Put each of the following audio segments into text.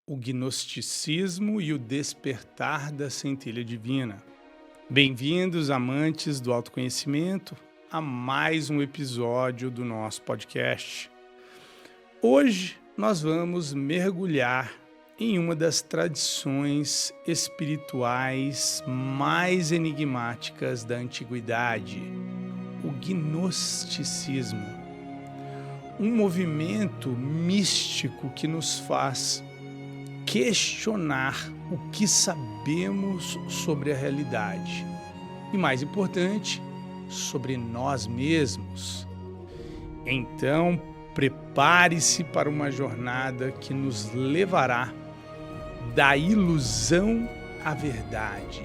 o gnosticismo e o despertar da centelha divina. Bem-vindos, amantes do autoconhecimento, a mais um episódio do nosso podcast. Hoje nós vamos mergulhar em uma das tradições espirituais mais enigmáticas da antiguidade, o gnosticismo. Um movimento místico que nos faz questionar o que sabemos sobre a realidade e, mais importante, sobre nós mesmos. Então, prepare-se para uma jornada que nos levará da ilusão à verdade,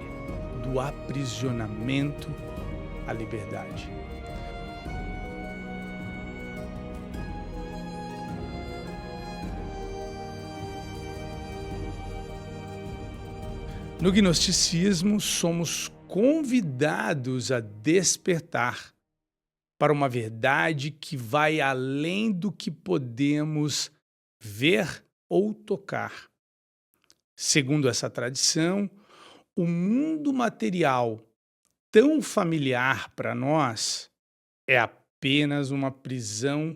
do aprisionamento à liberdade. No gnosticismo, somos convidados a despertar para uma verdade que vai além do que podemos ver ou tocar. Segundo essa tradição, o mundo material, tão familiar para nós, é apenas uma prisão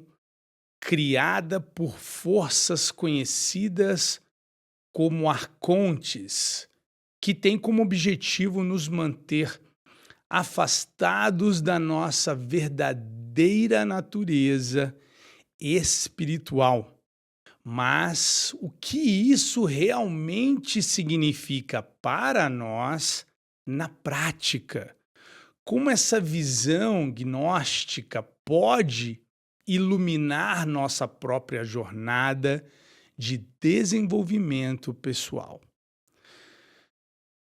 criada por forças conhecidas como arcontes, que tem como objetivo nos manter afastados da nossa verdadeira natureza espiritual. Mas o que isso realmente significa para nós na prática? Como essa visão gnóstica pode iluminar nossa própria jornada de desenvolvimento pessoal?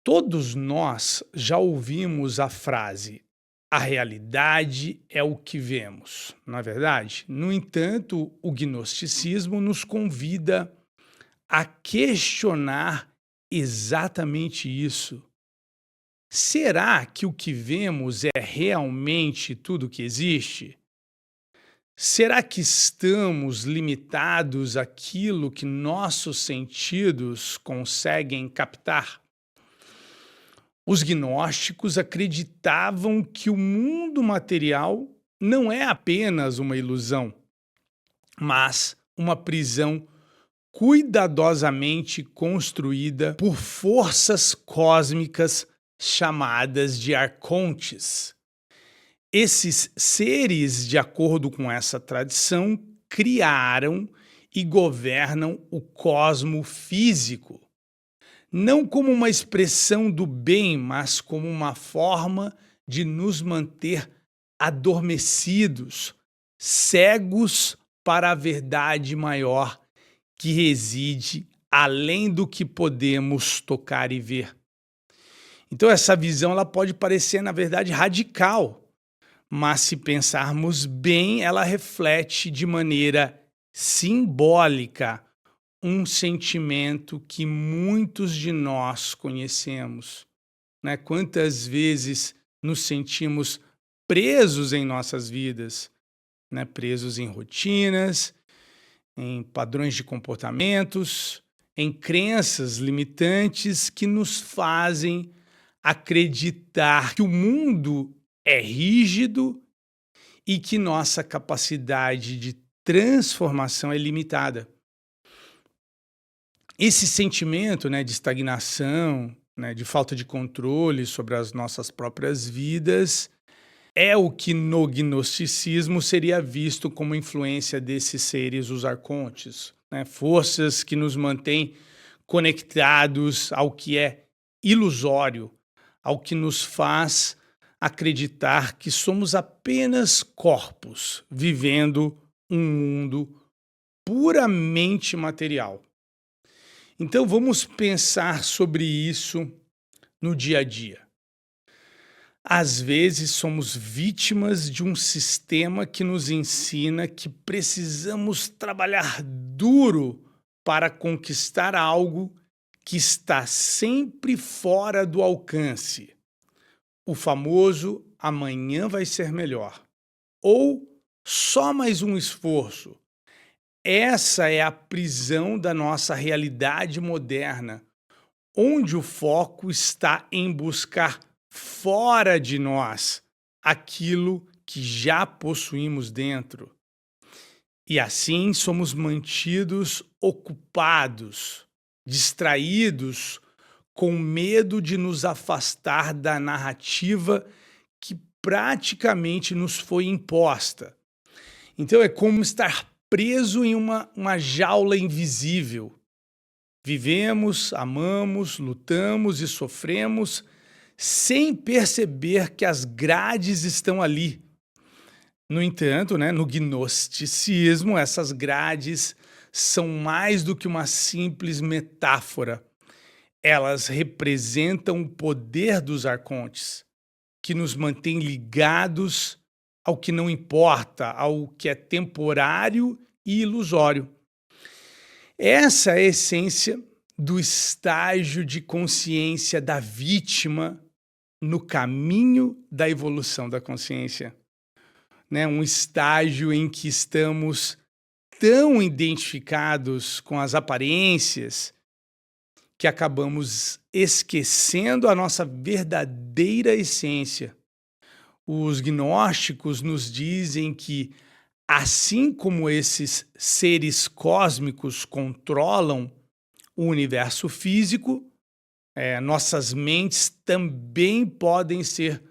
Todos nós já ouvimos a frase: a realidade é o que vemos, não é verdade? No entanto, o gnosticismo nos convida a questionar exatamente isso. Será que o que vemos é realmente tudo que existe? Será que estamos limitados àquilo que nossos sentidos conseguem captar? Os gnósticos acreditavam que o mundo material não é apenas uma ilusão, mas uma prisão cuidadosamente construída por forças cósmicas chamadas de arcontes. Esses seres, de acordo com essa tradição, criaram e governam o cosmo físico, não como uma expressão do bem, mas como uma forma de nos manter adormecidos, cegos para a verdade maior que reside além do que podemos tocar e ver. Então essa visão ela pode parecer, na verdade, radical, mas se pensarmos bem, ela reflete de maneira simbólica um sentimento que muitos de nós conhecemos, né? Quantas vezes nos sentimos presos em nossas vidas, né? Presos em rotinas, em padrões de comportamentos, em crenças limitantes que nos fazem acreditar que o mundo é rígido e que nossa capacidade de transformação é limitada. Esse sentimento, né, de estagnação, né, de falta de controle sobre as nossas próprias vidas, é o que no gnosticismo seria visto como influência desses seres, os arcontes, né, forças que nos mantêm conectados ao que é ilusório, ao que nos faz acreditar que somos apenas corpos vivendo um mundo puramente material. Então vamos pensar sobre isso no dia a dia. Às vezes somos vítimas de um sistema que nos ensina que precisamos trabalhar duro para conquistar algo que está sempre fora do alcance. O famoso amanhã vai ser melhor. Ou só mais um esforço. Essa é a prisão da nossa realidade moderna, onde o foco está em buscar fora de nós aquilo que já possuímos dentro. E assim somos mantidos ocupados, distraídos, com medo de nos afastar da narrativa que praticamente nos foi imposta. Então é como estar preso em uma jaula invisível. Vivemos, amamos, lutamos e sofremos sem perceber que as grades estão ali. No entanto, né, no gnosticismo, essas grades são mais do que uma simples metáfora. Elas representam o poder dos arcontes, que nos mantém ligados ao que não importa, ao que é temporário e ilusório. Essa é a essência do estágio de consciência da vítima no caminho da evolução da consciência. Né? Um estágio em que estamos tão identificados com as aparências que acabamos esquecendo a nossa verdadeira essência. Os gnósticos nos dizem que, assim como esses seres cósmicos controlam o universo físico, nossas mentes também podem ser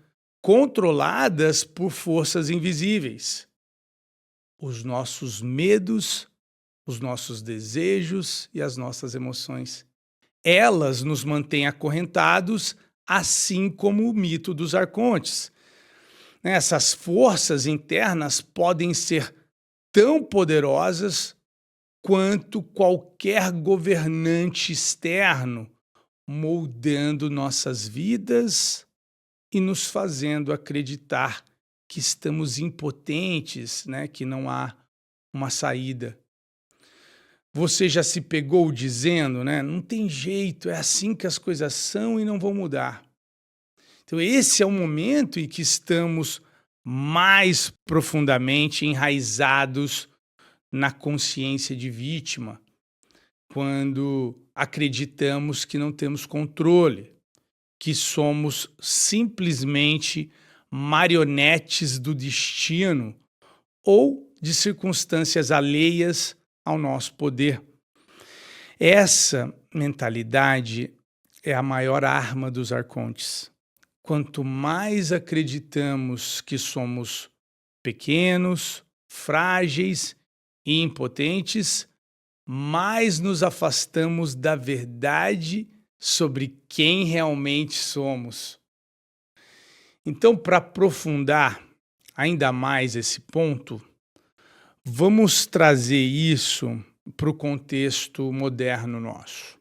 controladas por forças invisíveis. Os nossos medos, os nossos desejos e as nossas emoções. Elas nos mantêm acorrentados, assim como o mito dos arcontes. Essas forças internas podem ser tão poderosas quanto qualquer governante externo, moldando nossas vidas e nos fazendo acreditar que estamos impotentes, né? Que não há uma saída. Você já se pegou dizendo, né? Não tem jeito, é assim que as coisas são e não vão mudar. Então esse é o momento em que estamos mais profundamente enraizados na consciência de vítima, quando acreditamos que não temos controle, que somos simplesmente marionetes do destino ou de circunstâncias alheias ao nosso poder. Essa mentalidade é a maior arma dos arcontes. Quanto mais acreditamos que somos pequenos, frágeis e impotentes, mais nos afastamos da verdade sobre quem realmente somos. Então, para aprofundar ainda mais esse ponto, vamos trazer isso para o contexto moderno nosso.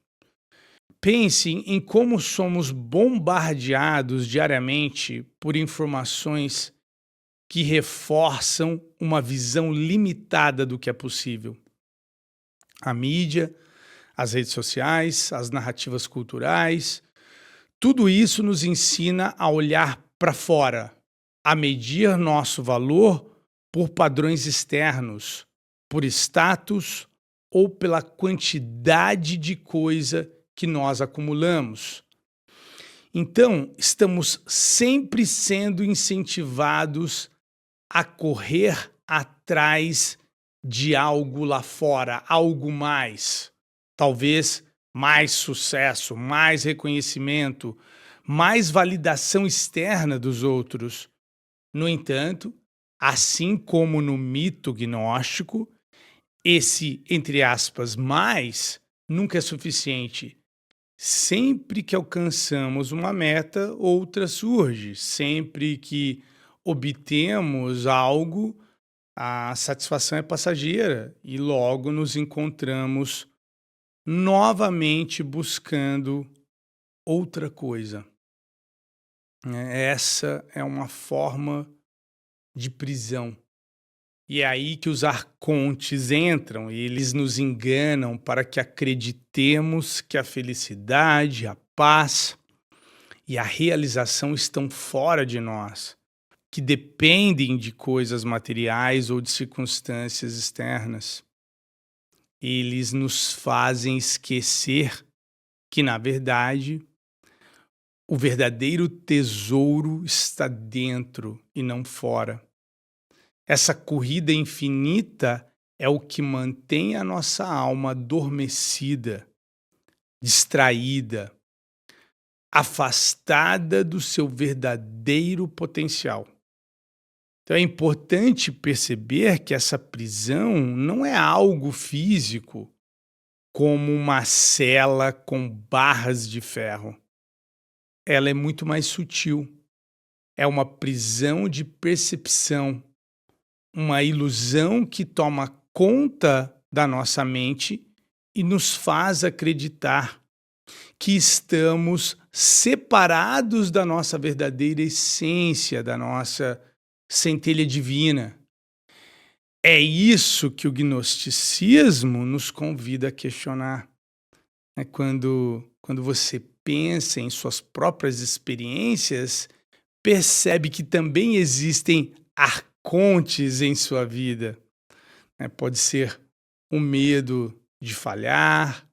Pense em como somos bombardeados diariamente por informações que reforçam uma visão limitada do que é possível. A mídia, as redes sociais, as narrativas culturais, tudo isso nos ensina a olhar para fora, a medir nosso valor por padrões externos, por status ou pela quantidade de coisa que nós acumulamos. Então, estamos sempre sendo incentivados a correr atrás de algo lá fora, algo mais. Talvez mais sucesso, mais reconhecimento, mais validação externa dos outros. No entanto, assim como no mito gnóstico, esse, entre aspas, mais nunca é suficiente. Sempre que alcançamos uma meta, outra surge. Sempre que obtemos algo, a satisfação é passageira e logo nos encontramos novamente buscando outra coisa. Essa é uma forma de prisão. E é aí que os arcontes entram e eles nos enganam para que acreditemos que a felicidade, a paz e a realização estão fora de nós, que dependem de coisas materiais ou de circunstâncias externas. eles nos fazem esquecer que, na verdade, o verdadeiro tesouro está dentro e não fora. Essa corrida infinita é o que mantém a nossa alma adormecida, distraída, afastada do seu verdadeiro potencial. Então é importante perceber que essa prisão não é algo físico, como uma cela com barras de ferro. Ela é muito mais sutil. É uma prisão de percepção, uma ilusão que toma conta da nossa mente e nos faz acreditar que estamos separados da nossa verdadeira essência, da nossa centelha divina. É isso que o gnosticismo nos convida a questionar. É quando você pensa em suas próprias experiências, percebe que também existem arcontes em sua vida. Pode ser o medo de falhar,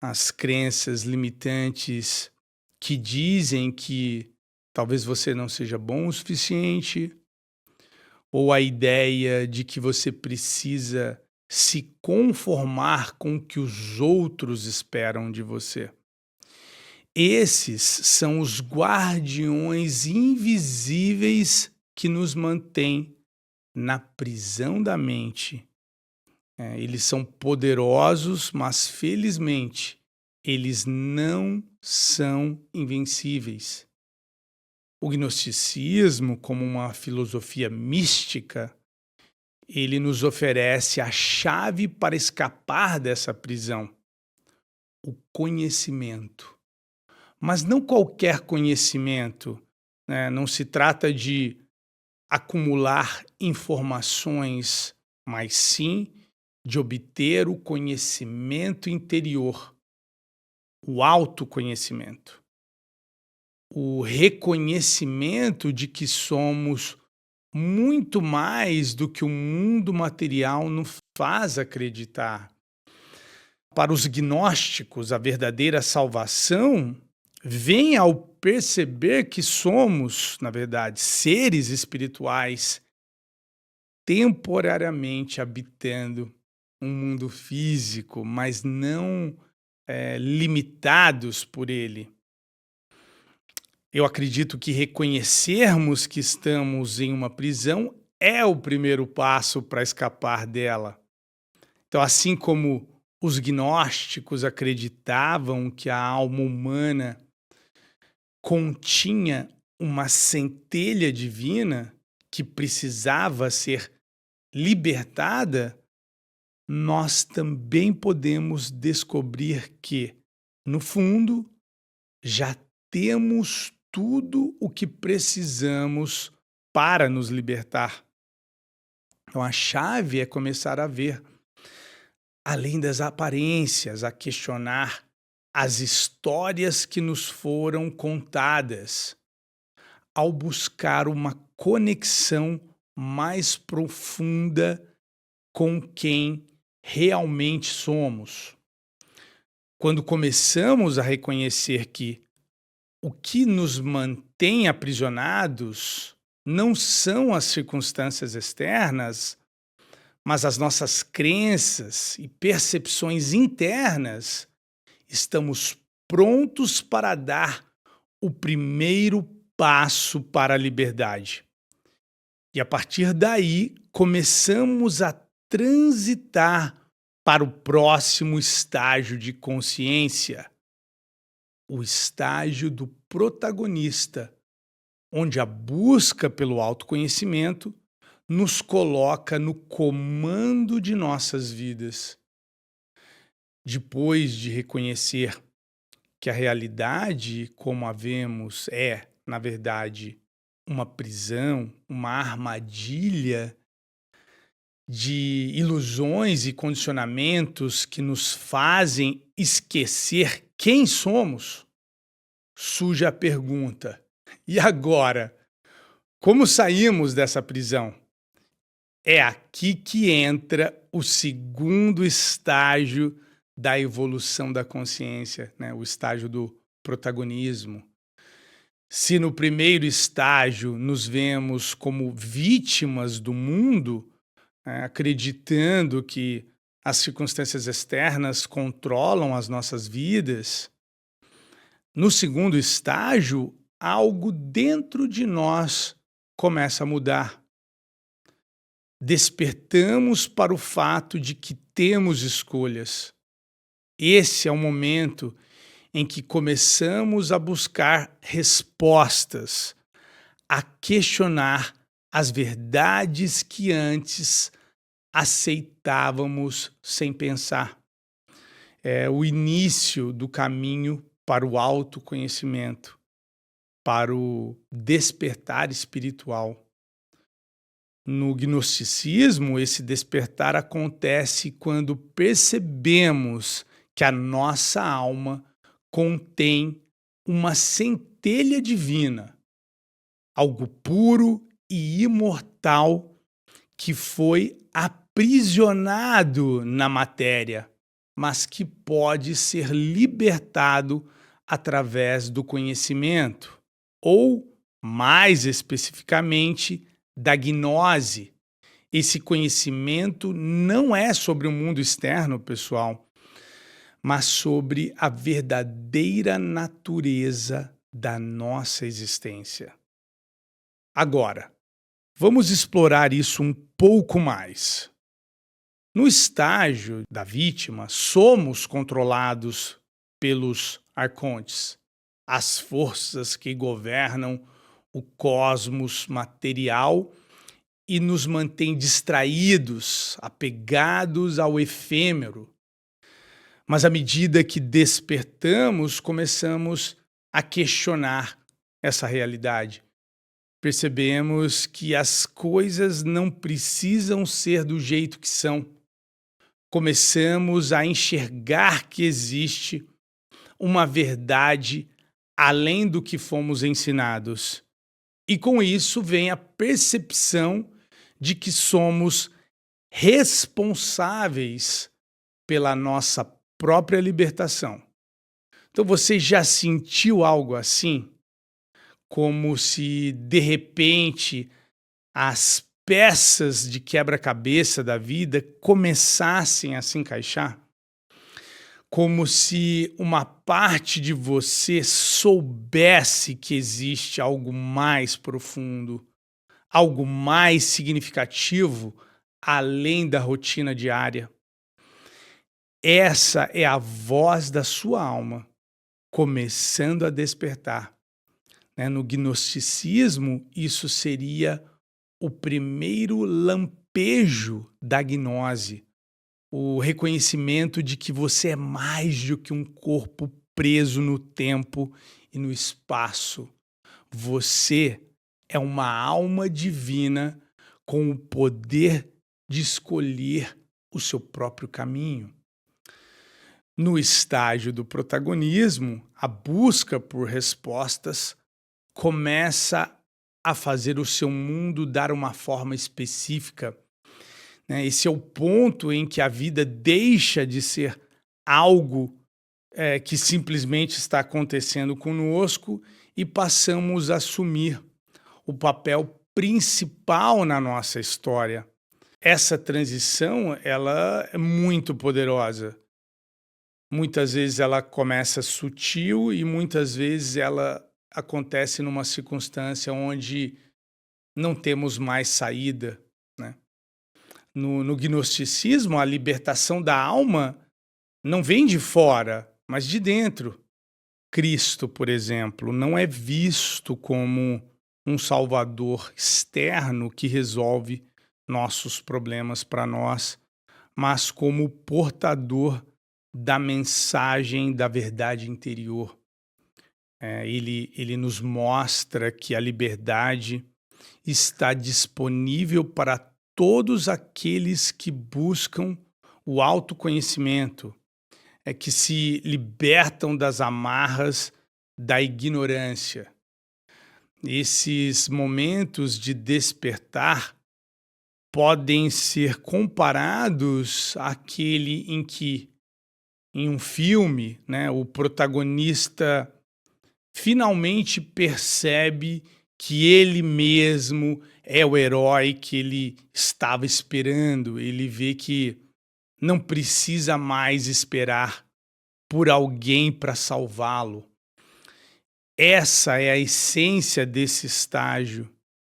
as crenças limitantes que dizem que talvez você não seja bom o suficiente, ou a ideia de que você precisa se conformar com o que os outros esperam de você. Esses são os guardiões invisíveis que nos mantêm na prisão da mente. Eles são poderosos, mas felizmente eles não são invencíveis. O gnosticismo, como uma filosofia mística, ele nos oferece a chave para escapar dessa prisão: o conhecimento. Mas não qualquer conhecimento, né? Não se trata de acumular informações, mas sim de obter o conhecimento interior, o autoconhecimento, o reconhecimento de que somos muito mais do que o mundo material nos faz acreditar. Para os gnósticos, a verdadeira salvação vem ao perceber que somos, na verdade, seres espirituais temporariamente habitando um mundo físico, mas não limitados por ele. Eu acredito que reconhecermos que estamos em uma prisão é o primeiro passo para escapar dela. Então, assim como os gnósticos acreditavam que a alma humana continha uma centelha divina que precisava ser libertada, nós também podemos descobrir que, no fundo, já temos tudo o que precisamos para nos libertar. Então, a chave é começar a ver além das aparências, a questionar as histórias que nos foram contadas, ao buscar uma conexão mais profunda com quem realmente somos. Quando começamos a reconhecer que o que nos mantém aprisionados não são as circunstâncias externas, mas as nossas crenças e percepções internas, estamos prontos para dar o primeiro passo para a liberdade. E a partir daí, começamos a transitar para o próximo estágio de consciência, o estágio do protagonista, onde a busca pelo autoconhecimento nos coloca no comando de nossas vidas. Depois de reconhecer que a realidade, como a vemos, é, na verdade, uma prisão, uma armadilha de ilusões e condicionamentos que nos fazem esquecer quem somos, surge a pergunta: e agora? Como saímos dessa prisão? É aqui que entra o segundo estágio da evolução da consciência, né? O estágio do protagonismo. Se no primeiro estágio nos vemos como vítimas do mundo, acreditando que as circunstâncias externas controlam as nossas vidas, no segundo estágio, algo dentro de nós começa a mudar. Despertamos para o fato de que temos escolhas. Esse é o momento em que começamos a buscar respostas, a questionar as verdades que antes aceitávamos sem pensar. É o início do caminho para o autoconhecimento, para o despertar espiritual. No gnosticismo, esse despertar acontece quando percebemos que a nossa alma contém uma centelha divina, algo puro e imortal que foi aprisionado na matéria, mas que pode ser libertado através do conhecimento, ou, mais especificamente, da gnose. Esse conhecimento não é sobre o mundo externo, pessoal, mas sobre a verdadeira natureza da nossa existência. Agora, vamos explorar isso um pouco mais. No estágio da vítima, somos controlados pelos arcontes, as forças que governam o cosmos material e nos mantém distraídos, apegados ao efêmero. Mas à medida que despertamos, começamos a questionar essa realidade. Percebemos que as coisas não precisam ser do jeito que são. Começamos a enxergar que existe uma verdade além do que fomos ensinados. E com isso vem a percepção de que somos responsáveis pela nossa própria libertação. Então você já sentiu algo assim? Como se, de repente, as peças de quebra-cabeça da vida começassem a se encaixar? Como se uma parte de você soubesse que existe algo mais profundo, algo mais significativo além da rotina diária. Essa é a voz da sua alma começando a despertar. No gnosticismo, isso seria o primeiro lampejo da gnose, o reconhecimento de que você é mais do que um corpo preso no tempo e no espaço. Você é uma alma divina com o poder de escolher o seu próprio caminho. No estágio do protagonismo, a busca por respostas começa a fazer o seu mundo dar uma forma específica. Esse é o ponto em que a vida deixa de ser algo que simplesmente está acontecendo conosco e passamos a assumir o papel principal na nossa história. Essa transição, ela é muito poderosa. Muitas vezes ela começa sutil e muitas vezes ela acontece numa circunstância onde não temos mais saída, né? No gnosticismo, a libertação da alma não vem de fora, mas de dentro. Cristo, por exemplo, não é visto como um salvador externo que resolve nossos problemas para nós, mas como portador da mensagem da verdade interior. Ele nos mostra que a liberdade está disponível para todos aqueles que buscam o autoconhecimento, que se libertam das amarras da ignorância. Esses momentos de despertar podem ser comparados àquele em que, em um filme, né, o protagonista finalmente percebe que ele mesmo é o herói que ele estava esperando. Ele vê que não precisa mais esperar por alguém para salvá-lo. Essa é a essência desse estágio,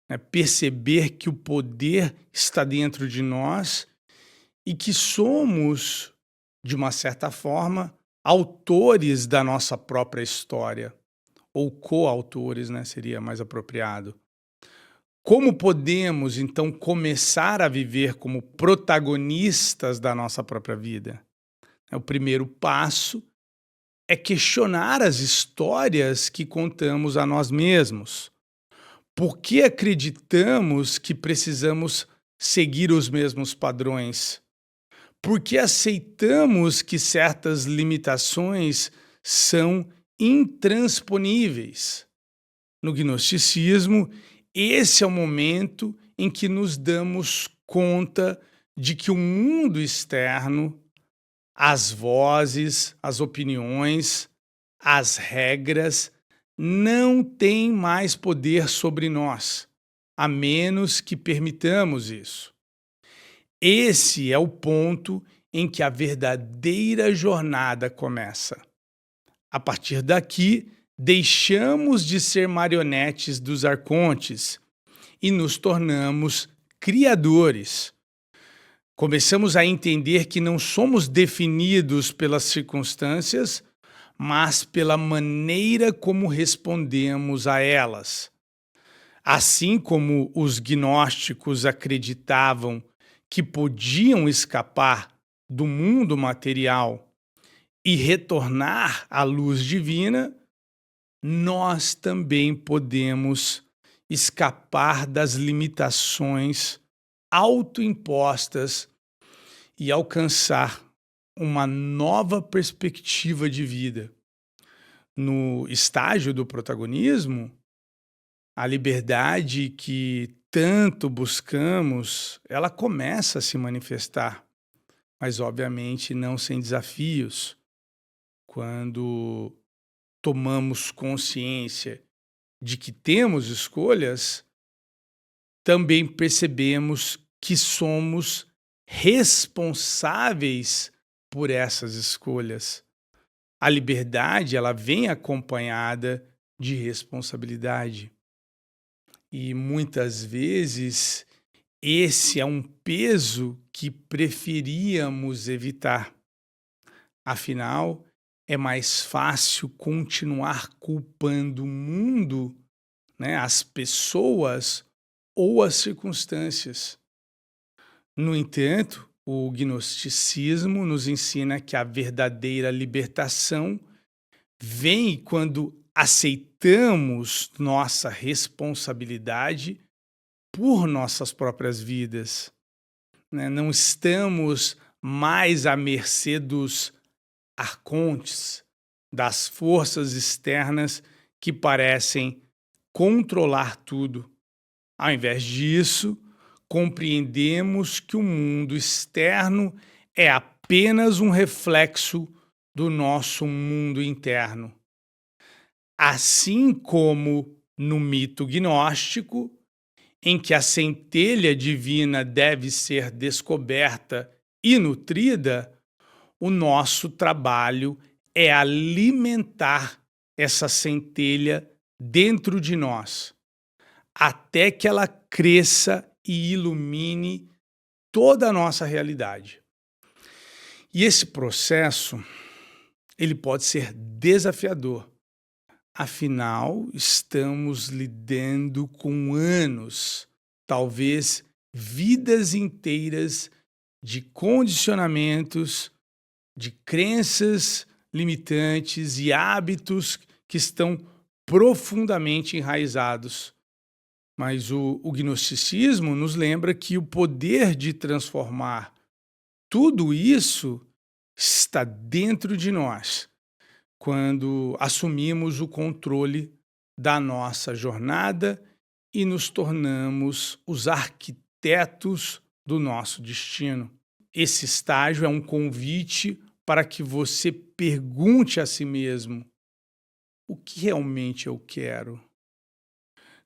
né? Perceber que o poder está dentro de nós e que somos, de uma certa forma, autores da nossa própria história, ou coautores, né, seria mais apropriado. Como podemos, então, começar a viver como protagonistas da nossa própria vida? O primeiro passo é questionar as histórias que contamos a nós mesmos. Por que acreditamos que precisamos seguir os mesmos padrões? Por que aceitamos que certas limitações são intransponíveis? No gnosticismo, esse é o momento em que nos damos conta de que o mundo externo, as vozes, as opiniões, as regras não têm mais poder sobre nós, a menos que permitamos isso. Esse é o ponto em que a verdadeira jornada começa. A partir daqui, deixamos de ser marionetes dos arcontes e nos tornamos criadores. Começamos a entender que não somos definidos pelas circunstâncias, mas pela maneira como respondemos a elas. Assim como os gnósticos acreditavam que podiam escapar do mundo material e retornar à luz divina, nós também podemos escapar das limitações autoimpostas e alcançar uma nova perspectiva de vida. No estágio do protagonismo, a liberdade que tanto buscamos, ela começa a se manifestar, mas obviamente não sem desafios. Quando tomamos consciência de que temos escolhas, também percebemos que somos responsáveis por essas escolhas. A liberdade, ela vem acompanhada de responsabilidade. E muitas vezes esse é um peso que preferíamos evitar. Afinal, é mais fácil continuar culpando o mundo, né, as pessoas ou as circunstâncias. No entanto, o gnosticismo nos ensina que a verdadeira libertação vem quando aceitamos nossa responsabilidade por nossas próprias vidas, né? Não estamos mais à mercê dos arcontes, das forças externas que parecem controlar tudo. Ao invés disso, compreendemos que o mundo externo é apenas um reflexo do nosso mundo interno. Assim como no mito gnóstico, em que a centelha divina deve ser descoberta e nutrida, o nosso trabalho é alimentar essa centelha dentro de nós, até que ela cresça e ilumine toda a nossa realidade. E esse processo, ele pode ser desafiador. Afinal, estamos lidando com anos, talvez vidas inteiras de condicionamentos, de crenças limitantes e hábitos que estão profundamente enraizados. Mas o gnosticismo nos lembra que o poder de transformar tudo isso está dentro de nós, quando assumimos o controle da nossa jornada e nos tornamos os arquitetos do nosso destino. Esse estágio é um convite para que você pergunte a si mesmo: o que realmente eu quero?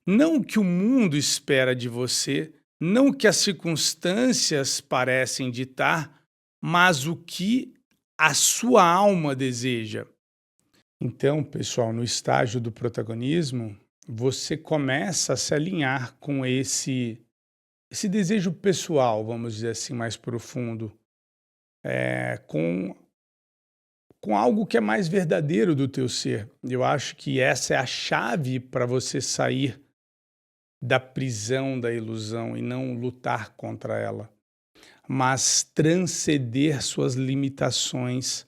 Não o que o mundo espera de você, não o que as circunstâncias parecem ditar, mas o que a sua alma deseja. Então, pessoal, no estágio do protagonismo, você começa a se alinhar com esse desejo pessoal, vamos dizer assim, mais profundo, com algo que é mais verdadeiro do teu ser. Eu acho que essa é a chave para você sair da prisão da ilusão e não lutar contra ela, mas transcender suas limitações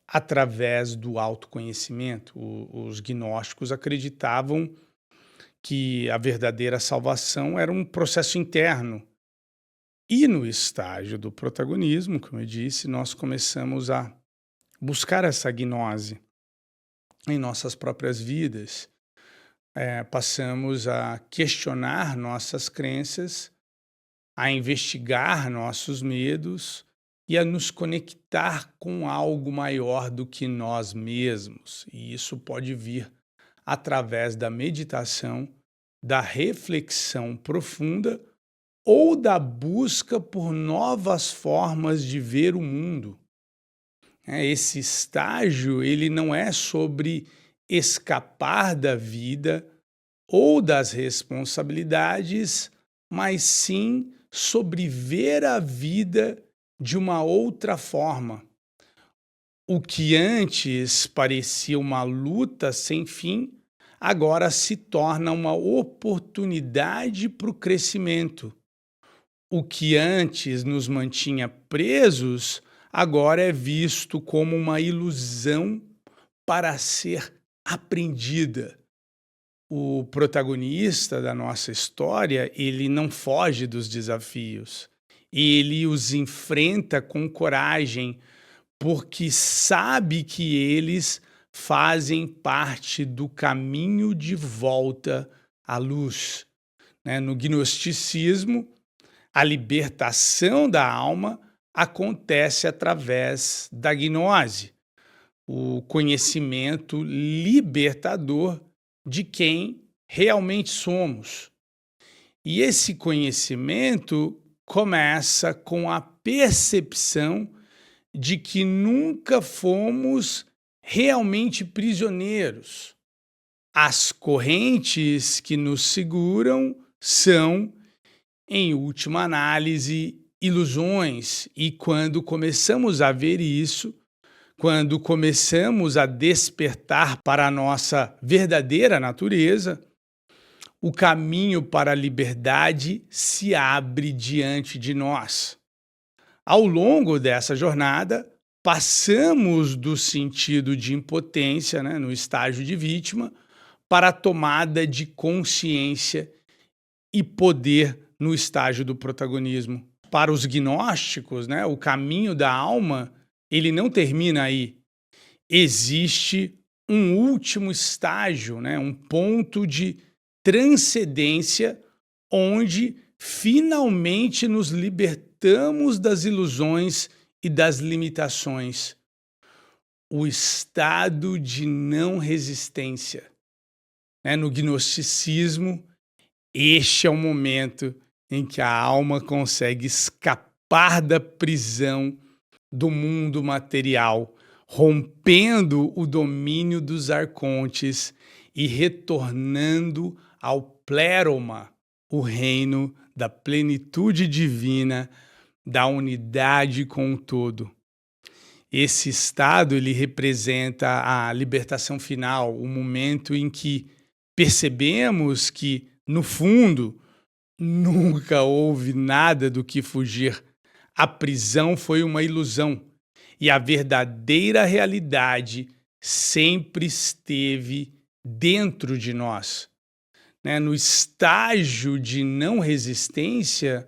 através do autoconhecimento. Os gnósticos acreditavam que a verdadeira salvação era um processo interno. E no estágio do protagonismo, como eu disse, nós começamos a buscar essa gnose em nossas próprias vidas. Passamos a questionar nossas crenças, a investigar nossos medos e a nos conectar com algo maior do que nós mesmos. E isso pode vir através da meditação, da reflexão profunda ou da busca por novas formas de ver o mundo. Esse estágio, ele não é sobre escapar da vida ou das responsabilidades, mas sim sobre ver a vida de uma outra forma. O que antes parecia uma luta sem fim, agora se torna uma oportunidade para o crescimento. O que antes nos mantinha presos, agora é visto como uma ilusão para ser aprendida. O protagonista da nossa história, ele não foge dos desafios. Ele os enfrenta com coragem, porque sabe que eles fazem parte do caminho de volta à luz. No gnosticismo, a libertação da alma acontece através da gnose, o conhecimento libertador de quem realmente somos. E esse conhecimento começa com a percepção de que nunca fomos realmente prisioneiros. As correntes que nos seguram são, em última análise, ilusões. E quando começamos a ver isso, quando começamos a despertar para a nossa verdadeira natureza, o caminho para a liberdade se abre diante de nós. Ao longo dessa jornada, passamos do sentido de impotência, no estágio de vítima, para a tomada de consciência e poder no estágio do protagonismo. Para os gnósticos, o caminho da alma, ele não termina aí. Existe um último estágio, um ponto de transcendência onde finalmente nos libertamos das ilusões e das limitações. O estado de não resistência. No gnosticismo, este é o momento em que a alma consegue escapar da prisão do mundo material, rompendo o domínio dos arcontes e retornando ao pléroma, o reino da plenitude divina, da unidade com o todo. Esse estado, ele representa a libertação final, o momento em que percebemos que, no fundo, nunca houve nada do que fugir. A prisão foi uma ilusão e a verdadeira realidade sempre esteve dentro de nós. No estágio de não resistência,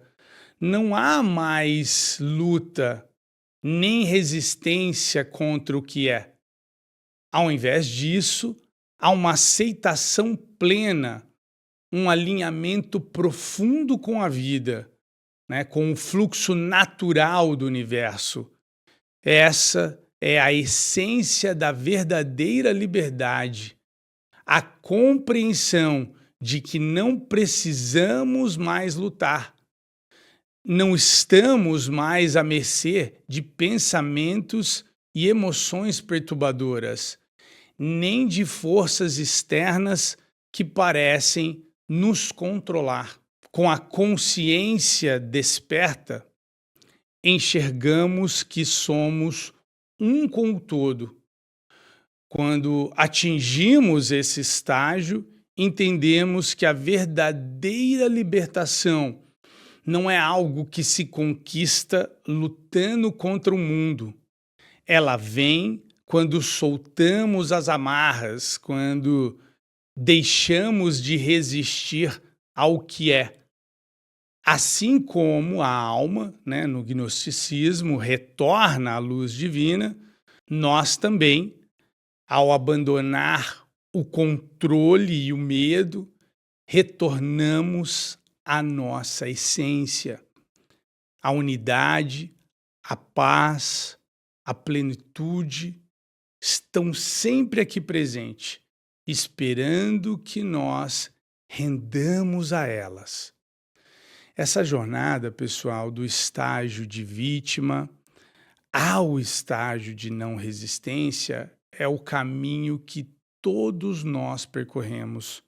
não há mais luta nem resistência contra o que é. Ao invés disso, há uma aceitação plena, um alinhamento profundo com a vida, né, com o fluxo natural do universo. Essa é a essência da verdadeira liberdade, a compreensão de que não precisamos mais lutar, não estamos mais à mercê de pensamentos e emoções perturbadoras, nem de forças externas que parecem nos controlar. Com a consciência desperta, enxergamos que somos um com o todo. Quando atingimos esse estágio, entendemos que a verdadeira libertação não é algo que se conquista lutando contra o mundo. Ela vem quando soltamos as amarras, quando deixamos de resistir ao que é. Assim como a alma, né, no gnosticismo, retorna à luz divina, nós também, ao abandonar o controle e o medo, retornamos à nossa essência, a unidade, a paz, a plenitude estão sempre aqui presentes, esperando que nós rendamos a elas. Essa jornada, pessoal, do estágio de vítima ao estágio de não resistência é o caminho que todos nós percorremos,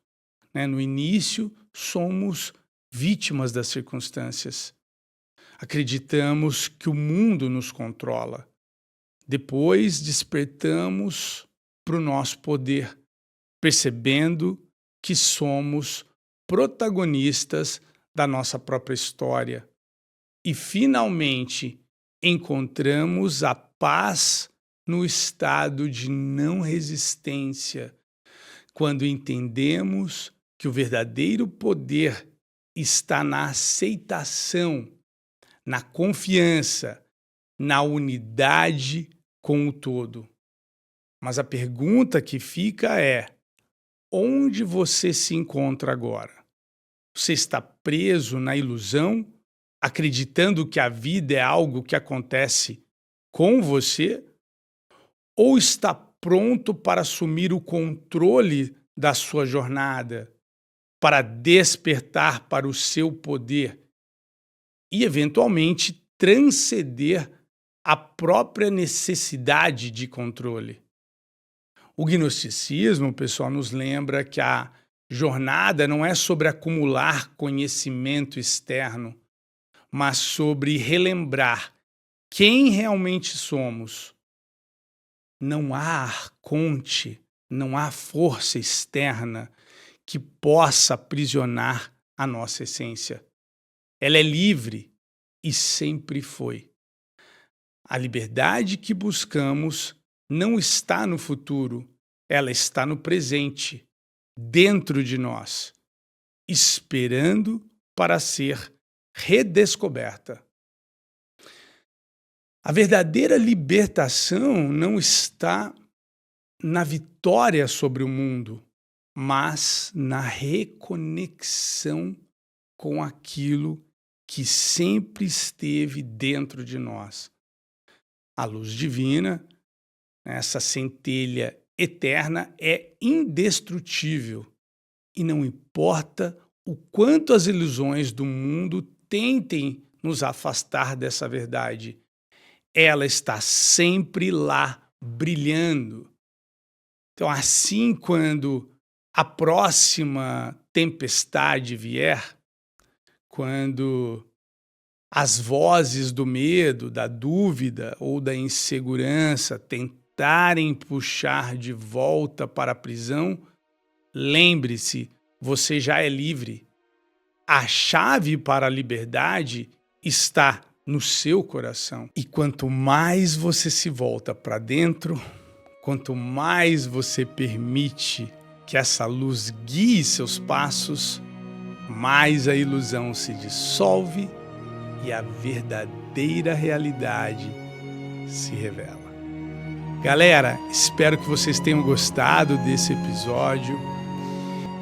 né? No início, somos vítimas das circunstâncias. Acreditamos que o mundo nos controla. Depois, despertamos para o nosso poder, percebendo que somos protagonistas da nossa própria história. E, finalmente, encontramos a paz no estado de não resistência, quando entendemos que o verdadeiro poder está na aceitação, na confiança, na unidade com o todo. Mas a pergunta que fica é: onde você se encontra agora? Você está preso na ilusão, acreditando que a vida é algo que acontece com você? Ou está pronto para assumir o controle da sua jornada, para despertar para o seu poder e, eventualmente, transcender a própria necessidade de controle? O gnosticismo, pessoal, nos lembra que a jornada não é sobre acumular conhecimento externo, mas sobre relembrar quem realmente somos. Não há arconte, não há força externa que possa aprisionar a nossa essência. Ela é livre e sempre foi. A liberdade que buscamos não está no futuro, ela está no presente, dentro de nós, esperando para ser redescoberta. A verdadeira libertação não está na vitória sobre o mundo, mas na reconexão com aquilo que sempre esteve dentro de nós. A luz divina, essa centelha eterna, é indestrutível e não importa o quanto as ilusões do mundo tentem nos afastar dessa verdade, ela está sempre lá, brilhando. Então, assim, quando a próxima tempestade vier, quando as vozes do medo, da dúvida ou da insegurança tentarem puxar de volta para a prisão, lembre-se, você já é livre. A chave para a liberdade está no seu coração. E quanto mais você se volta para dentro, quanto mais você permite que essa luz guie seus passos, mais a ilusão se dissolve e a verdadeira realidade se revela. Galera, espero que vocês tenham gostado desse episódio.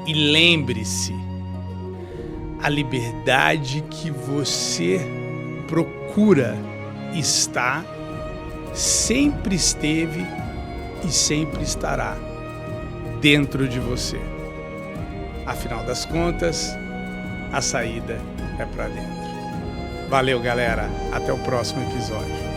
E lembre-se, a liberdade que você procura está, sempre esteve e sempre estará dentro de você. Afinal das contas, a saída é para dentro. Valeu, galera. Até o próximo episódio.